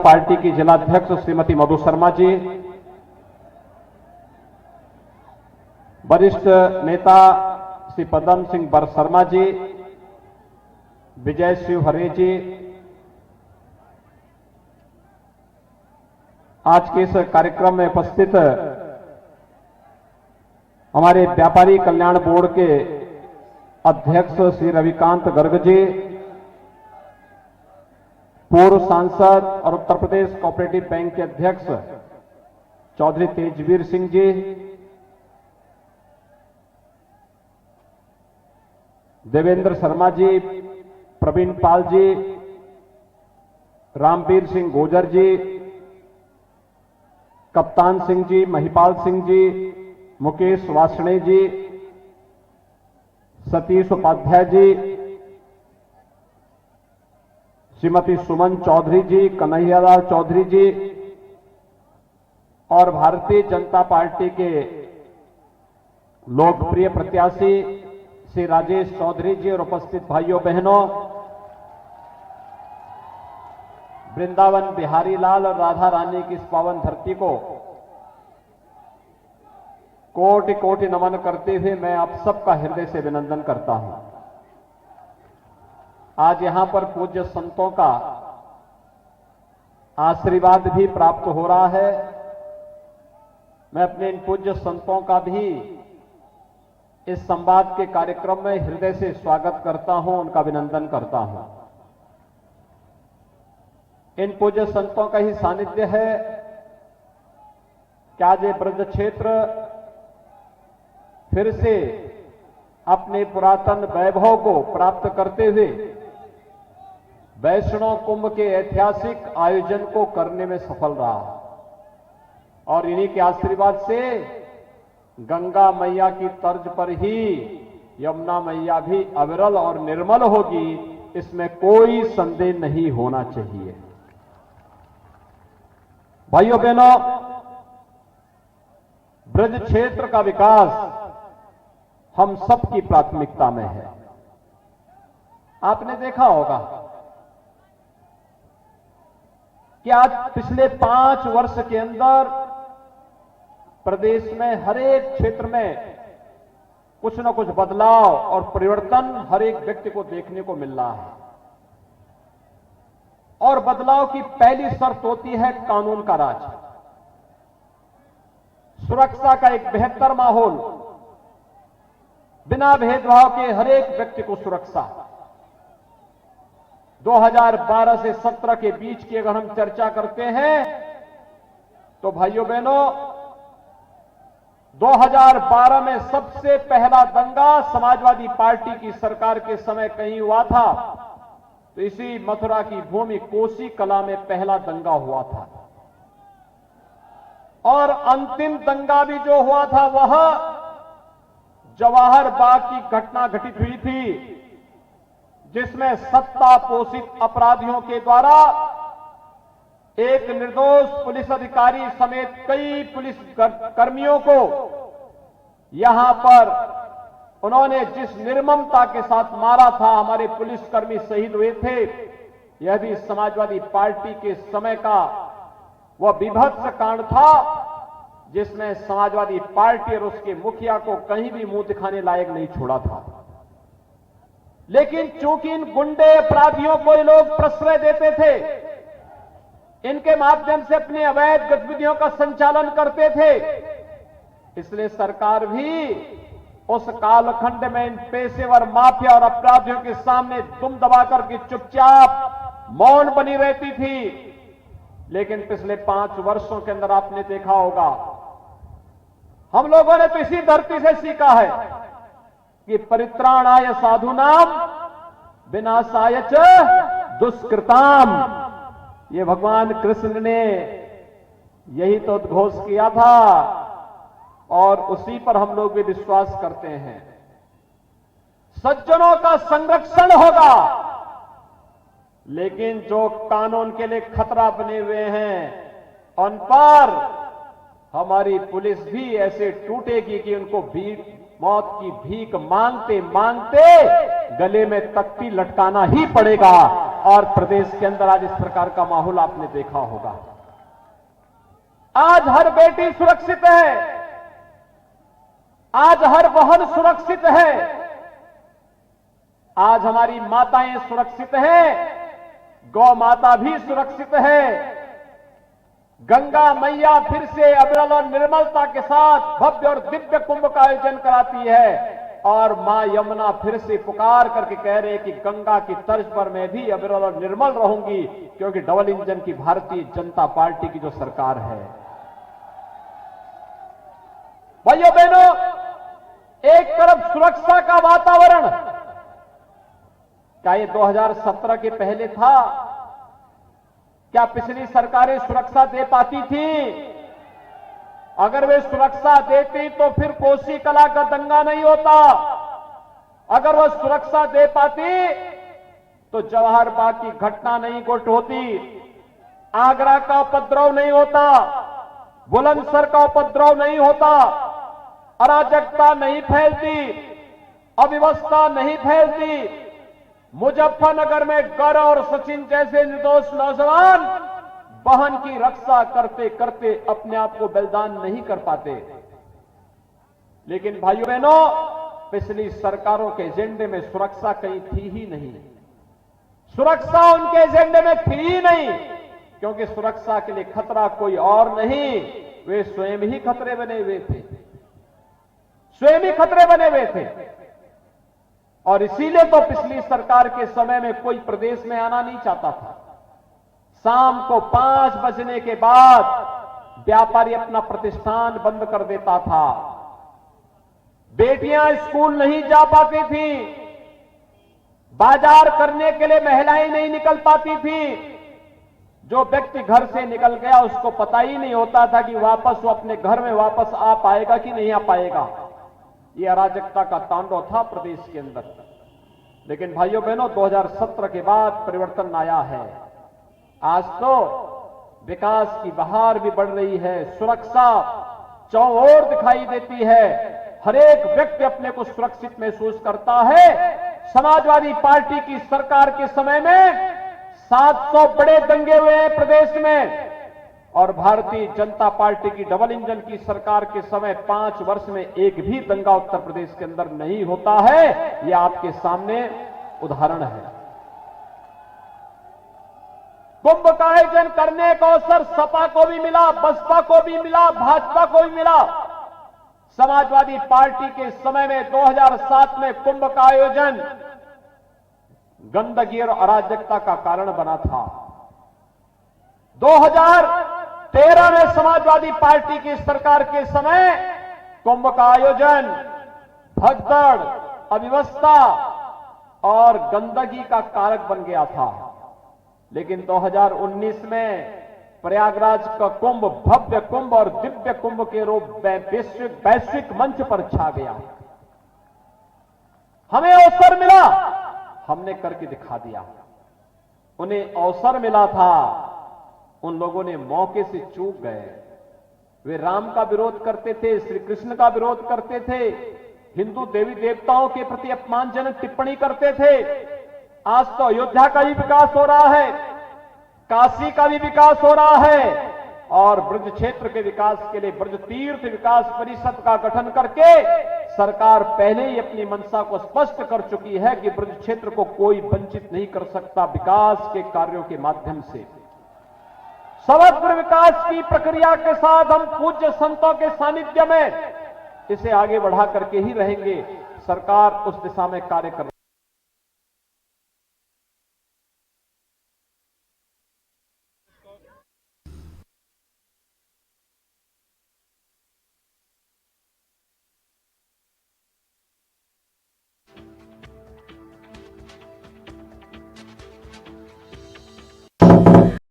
Party की जिलाध्यक्ष श्रीमती मधु शर्मा जी, वरिष्ठ नेता श्री पदम सिंह बर शर्मा जी, विजय शिव हरे जी, आज के इस कार्यक्रम में उपस्थित हमारे व्यापारी कल्याण बोर्ड के अध्यक्ष श्री रविकांत गर्ग जी, पूर्व सांसद और उत्तर प्रदेश कोऑपरेटिव बैंक के अध्यक्ष चौधरी तेजवीर सिंह जी, देवेंद्र शर्मा जी, प्रवीण पाल जी, रामवीर सिंह गोजर जी, कप्तान सिंह जी, महिपाल सिंह जी, मुकेश वासणे जी, सतीश उपाध्याय जी, श्रीमती सुमन चौधरी जी, कन्हैयालाल चौधरी जी और भारतीय जनता पार्टी के लोकप्रिय प्रत्याशी श्री राजेश चौधरी जी और उपस्थित भाइयों बहनों, वृंदावन बिहारी लाल और राधा रानी की इस पावन धरती को कोटि कोटि नमन करते हुए मैं आप सबका हृदय से अभिनंदन करता हूं। आज यहां पर पूज्य संतों का आशीर्वाद भी प्राप्त हो रहा है। मैं अपने इन पूज्य संतों का भी इस संवाद के कार्यक्रम में हृदय से स्वागत करता हूं, उनका अभिनंदन करता हूं। इन पूज्य संतों का ही सानिध्य है कि आज ये ब्रज क्षेत्र फिर से अपने पुरातन वैभव को प्राप्त करते हुए वैष्णव कुंभ के ऐतिहासिक आयोजन को करने में सफल रहा और इन्हीं के आशीर्वाद से गंगा मैया की तर्ज पर ही यमुना मैया भी अविरल और निर्मल होगी, इसमें कोई संदेह नहीं होना चाहिए। भाइयों बहनों, ब्रज क्षेत्र का विकास हम सबकी प्राथमिकता में है। आपने देखा होगा कि आज पिछले 5 वर्ष के अंदर प्रदेश में हर एक क्षेत्र में कुछ न कुछ बदलाव और परिवर्तन हर एक व्यक्ति को देखने को मिल रहा है। और बदलाव की पहली शर्त होती है कानून का राज, सुरक्षा का एक बेहतर माहौल, बिना भेदभाव के हर एक व्यक्ति को सुरक्षा। 2012 से 17 के बीच की अगर हम चर्चा करते हैं तो भाइयों बहनों, 2012 में सबसे पहला दंगा समाजवादी पार्टी की सरकार के समय कहीं हुआ था, तो इसी मथुरा की भूमि कोसी कला में पहला दंगा हुआ था। और अंतिम दंगा भी जो हुआ था वह जवाहर बाग की घटना घटित हुई थी, जिसमें सत्ता पोषित अपराधियों के द्वारा एक निर्दोष पुलिस अधिकारी समेत कई पुलिस कर्मियों को यहां पर उन्होंने जिस निर्ममता के साथ मारा था, हमारे पुलिसकर्मी शहीद हुए थे। यह भी समाजवादी पार्टी के समय का वह विभत्स कांड था, जिसमें समाजवादी पार्टी और उसके मुखिया को कहीं भी मुंह दिखाने लायक नहीं छोड़ा था। लेकिन चूंकि इन गुंडे अपराधियों को ये लोग प्रश्रय देते थे, इनके माध्यम से अपनी अवैध गतिविधियों का संचालन करते थे, इसलिए सरकार भी उस कालखंड में इन पेशेवर माफिया और अपराधियों के सामने दुम दबाकर के चुपचाप मौन बनी रहती थी। लेकिन पिछले 5 वर्षों के अंदर आपने देखा होगा, हम लोगों ने तो इसी धरती से सीखा है कि परित्राणाय साधुनाम विनाशाय च दुष्कृताम। ये भगवान कृष्ण ने यही तो उद्घोष किया था और उसी पर हम लोग भी विश्वास करते हैं। सज्जनों का संरक्षण होगा, लेकिन जो कानून के लिए खतरा बने हुए हैं उन पर हमारी पुलिस भी ऐसे टूटेगी कि उनको मौत की भीख मांगते मांगते गले में तख्ती लटकाना ही पड़ेगा। और प्रदेश के अंदर आज इस प्रकार का माहौल आपने देखा होगा। आज हर बेटी सुरक्षित है, आज हर बहन सुरक्षित है, आज हमारी माताएं सुरक्षित हैं, गौ माता भी सुरक्षित है। गंगा मैया फिर से अविरल और निर्मलता के साथ भव्य और दिव्य कुंभ का आयोजन कराती है और मां यमुना फिर से पुकार करके कह रहे कि गंगा की तर्ज पर मैं भी अविरल और निर्मल रहूंगी, क्योंकि डबल इंजन की भारतीय जनता पार्टी की जो सरकार है। भाइयों बहनों, एक तरफ सुरक्षा का वातावरण, क्या ये 2017 के पहले था? क्या पिछली सरकारें सुरक्षा दे पाती थी? अगर वे सुरक्षा देती तो फिर कोसी कला का दंगा नहीं होता। अगर वह सुरक्षा दे पाती तो जवाहर बाग की घटना नहीं घट होती, आगरा का उपद्रव नहीं होता, बुलंदशहर का उपद्रव नहीं होता, अराजकता नहीं फैलती, अव्यवस्था नहीं फैलती। मुजफ्फरनगर में गौरव और सचिन जैसे निर्दोष नौजवान बहन की रक्षा करते करते अपने आप को बलिदान नहीं कर पाते। लेकिन भाइयों बहनों, पिछली सरकारों के एजेंडे में सुरक्षा कहीं थी ही नहीं। सुरक्षा उनके एजेंडे में थी ही नहीं, क्योंकि सुरक्षा के लिए खतरा कोई और नहीं, वे स्वयं ही खतरे बने हुए थे, स्वयं ही खतरे बने हुए थे। और इसीलिए तो पिछली सरकार के समय में कोई प्रदेश में आना नहीं चाहता था। शाम को 5 बजने के बाद व्यापारी अपना प्रतिष्ठान बंद कर देता था, बेटियां स्कूल नहीं जा पाती थी, बाजार करने के लिए महिलाएं नहीं निकल पाती थी। जो व्यक्ति घर से निकल गया उसको पता ही नहीं होता था कि वापस वो अपने घर में वापस आ पाएगा कि नहीं आ पाएगा। ये अराजकता का तांडव था प्रदेश के अंदर। लेकिन भाइयों बहनों, 2017 के बाद परिवर्तन आया है। आज तो विकास की बहार भी बढ़ रही है, सुरक्षा चौओर दिखाई देती है, हर एक व्यक्ति अपने को सुरक्षित महसूस करता है। समाजवादी पार्टी की सरकार के समय में 700 बड़े दंगे हुए हैं प्रदेश में, और भारतीय जनता पार्टी की डबल इंजन की सरकार के समय 5 वर्ष में एक भी दंगा उत्तर प्रदेश के अंदर नहीं होता है। यह आपके सामने उदाहरण है। कुंभ का आयोजन करने का अवसर सपा को भी मिला, बसपा को भी मिला, भाजपा को भी मिला। समाजवादी पार्टी के समय में 2007 में कुंभ का आयोजन गंदगी और अराजकता का कारण बना था। 2013 में समाजवादी पार्टी की सरकार के समय कुंभ का आयोजन भगदड़, अव्यवस्था और गंदगी का कारक बन गया था। लेकिन 2019 में प्रयागराज का कुंभ भव्य कुंभ और दिव्य कुंभ के रूप में वैश्विक मंच पर छा गया। हमें अवसर मिला, हमने करके दिखा दिया। उन्हें अवसर मिला था, उन लोगों ने मौके से चूक गए। वे राम का विरोध करते थे, श्री कृष्ण का विरोध करते थे, हिंदू देवी देवताओं के प्रति अपमानजनक टिप्पणी करते थे। आज तो अयोध्या का भी विकास हो रहा है, काशी का भी विकास हो रहा है, और ब्रज क्षेत्र के विकास के लिए ब्रज तीर्थ विकास परिषद का गठन करके सरकार पहले ही अपनी मंशा को स्पष्ट कर चुकी है कि ब्रज क्षेत्र को कोई वंचित नहीं कर सकता विकास के कार्यों के माध्यम से। समग्र विकास की प्रक्रिया के साथ हम पूज्य संतों के सानिध्य में इसे आगे बढ़ा करके ही रहेंगे। सरकार उस दिशा में कार्य कर